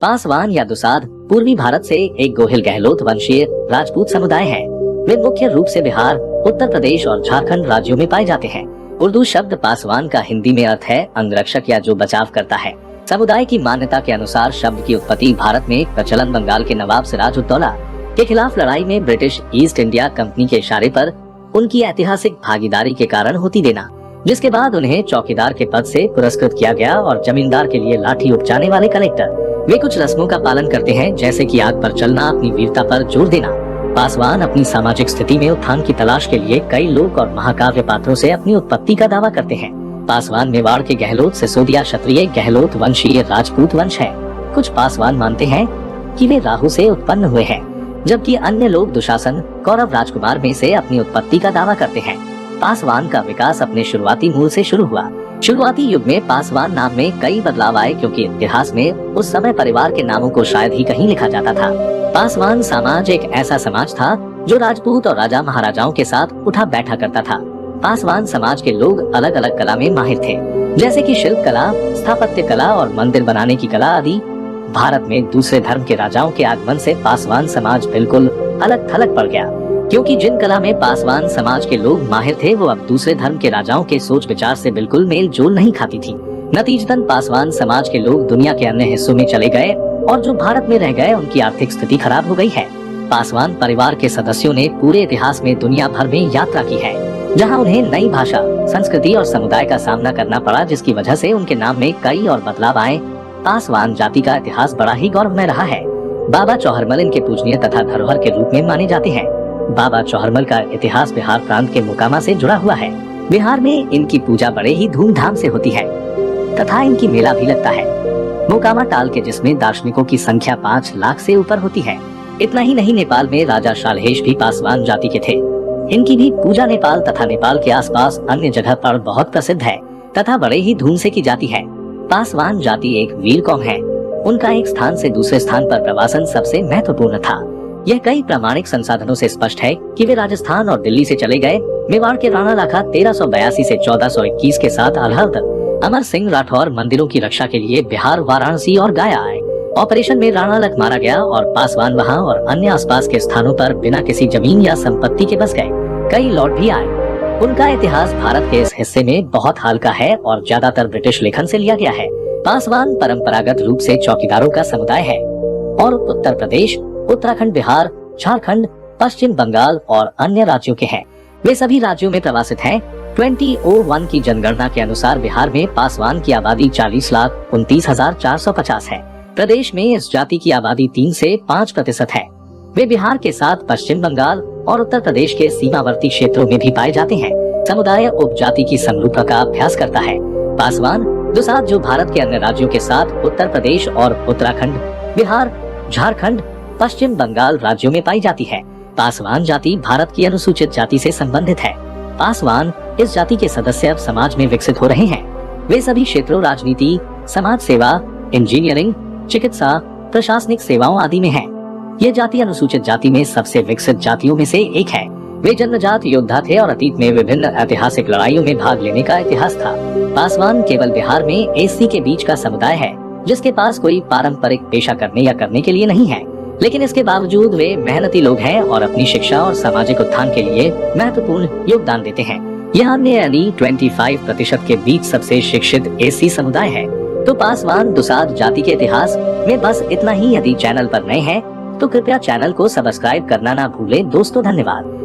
पासवान या दुसाध पूर्वी भारत से एक गोहिल गहलोत वंशीय राजपूत समुदाय है। वे मुख्य रूप से बिहार, उत्तर प्रदेश और झारखंड राज्यों में पाए जाते हैं। उर्दू शब्द पासवान का हिंदी में अर्थ है अंगरक्षक या जो बचाव करता है। समुदाय की मान्यता के अनुसार शब्द की उत्पत्ति भारत में प्रचलन बंगाल के नवाब सिराजुद्दौला के खिलाफ लड़ाई में ब्रिटिश ईस्ट इंडिया कंपनी के इशारे पर उनकी ऐतिहासिक भागीदारी के कारण होती देना, जिसके बाद उन्हें चौकीदार के पद से पुरस्कृत किया गया और जमींदार के लिए लाठी उपजाने वाले कलेक्टर। वे कुछ रस्मों का पालन करते हैं, जैसे कि आग पर चलना, अपनी वीरता पर जोर देना। पासवान अपनी सामाजिक स्थिति में उत्थान की तलाश के लिए कई लोक और महाकाव्य पात्रों से अपनी उत्पत्ति का दावा करते हैं। पासवान मेवाड़ के गहलोत सिसोदिया क्षत्रिय गहलोत वंशीय राजपूत वंश है। कुछ पासवान मानते हैं कि वे राहु से उत्पन्न हुए हैं, जबकि अन्य लोग दुशासन कौरव राजकुमार में से अपनी उत्पत्ति का दावा करते हैं। पासवान का विकास अपने शुरुआती मूल से शुरू हुआ। शुरुआती युग में पासवान नाम में कई बदलाव आए, क्योंकि इतिहास में उस समय परिवार के नामों को शायद ही कहीं लिखा जाता था। पासवान समाज एक ऐसा समाज था जो राजपूत और राजा महाराजाओं के साथ उठा बैठा करता था। पासवान समाज के लोग अलग अलग कला में माहिर थे, जैसे कि शिल्प कला, स्थापत्य कला और मंदिर बनाने की कला आदि। भारत में दूसरे धर्म के राजाओं के आगमन से पासवान समाज बिल्कुल अलग थलग पड़ गया, क्योंकि जिन कला में पासवान समाज के लोग माहिर थे वो अब दूसरे धर्म के राजाओं के सोच विचार से बिल्कुल मेल जोल नहीं खाती थी। नतीजतन पासवान समाज के लोग दुनिया के अन्य हिस्सों में चले गए और जो भारत में रह गए उनकी आर्थिक स्थिति खराब हो गई है। पासवान परिवार के सदस्यों ने पूरे इतिहास में दुनिया भर में यात्रा की है, जहां उन्हें नई भाषा, संस्कृति और समुदाय का सामना करना पड़ा, जिसकी वजह से उनके नाम में कई और बदलाव आए। पासवान जाति का इतिहास बड़ा ही गौरवमय रहा है। बाबा चौहरमल इनके पूजनीय तथा धरोहर के रूप में माने जाते हैं। बाबा चौहरमल का इतिहास बिहार प्रांत के मोकामा से जुड़ा हुआ है। बिहार में इनकी पूजा बड़े ही धूमधाम से होती है तथा इनकी मेला भी लगता है। मोकामा टाल के जिसमें दार्शनिकों की संख्या 5 लाख से ऊपर होती है। इतना ही नहीं, नेपाल में राजा शालहेश भी पासवान जाति के थे। इनकी भी पूजा नेपाल तथा नेपाल के आसपास अन्य जगह पर बहुत प्रसिद्ध है तथा बड़े ही धूम से की जाती है। पासवान जाति एक वीर कौम है। उनका एक स्थान से दूसरे स्थान पर प्रवासन सबसे महत्वपूर्ण था। यह कई प्रामाणिक संसाधनों से स्पष्ट है कि वे राजस्थान और दिल्ली से चले गए। मेवाड़ के राणा लाखा 1382 से 1421 के साथ अलहद अमर सिंह राठौर मंदिरों की रक्षा के लिए बिहार, वाराणसी और गया आए। ऑपरेशन में राणा लख मारा गया और पासवान वहां और अन्य आसपास के स्थानों पर बिना किसी जमीन या संपत्ति के बस गए। कई लौट भी आए। उनका इतिहास भारत के इस हिस्से में बहुत हाल का है और ज्यादातर ब्रिटिश लेखन से लिया गया है। पासवान परंपरागत रूप से चौकीदारों का समुदाय है और उत्तर प्रदेश, उत्तराखंड, बिहार, झारखंड, पश्चिम बंगाल और अन्य राज्यों के हैं। वे सभी राज्यों में प्रवासित हैं। 2001 की जनगणना के अनुसार बिहार में पासवान की आबादी 40,29,450 है। प्रदेश में इस जाति की आबादी 3 से 5% है। वे बिहार के साथ पश्चिम बंगाल और उत्तर प्रदेश के सीमावर्ती क्षेत्रों में भी पाए जाते हैं। समुदाय उपजाति की समरूपता का अभ्यास करता है। पासवान दुसाध जो भारत के अन्य राज्यों के साथ उत्तर प्रदेश और उत्तराखंड, बिहार, झारखंड, पश्चिम बंगाल राज्यों में पाई जाती है। पासवान जाति भारत की अनुसूचित जाति से संबंधित है। पासवान इस जाति के सदस्य अब समाज में विकसित हो रहे हैं। वे सभी क्षेत्रों राजनीति, समाज सेवा, इंजीनियरिंग, चिकित्सा, प्रशासनिक सेवाओं आदि में है। ये जाति अनुसूचित जाति में सबसे विकसित जातियों में से एक है। वे जन्मजात योद्धा थे और अतीत में विभिन्न ऐतिहासिक लड़ाइयों में भाग लेने का इतिहास था। पासवान केवल बिहार में एससी के बीच का समुदाय है, जिसके पास कोई पारंपरिक पेशा करने या करने के लिए नहीं है, लेकिन इसके बावजूद वे मेहनती लोग हैं और अपनी शिक्षा और सामाजिक उत्थान के लिए महत्वपूर्ण योगदान देते हैं। यह अन्य 25% के बीच सबसे शिक्षित एससी समुदाय है। तो पासवान दुसाध जाति के इतिहास में बस इतना ही। यदि चैनल पर नए हैं तो कृपया चैनल को सब्सक्राइब करना ना भूलें। दोस्तों, धन्यवाद।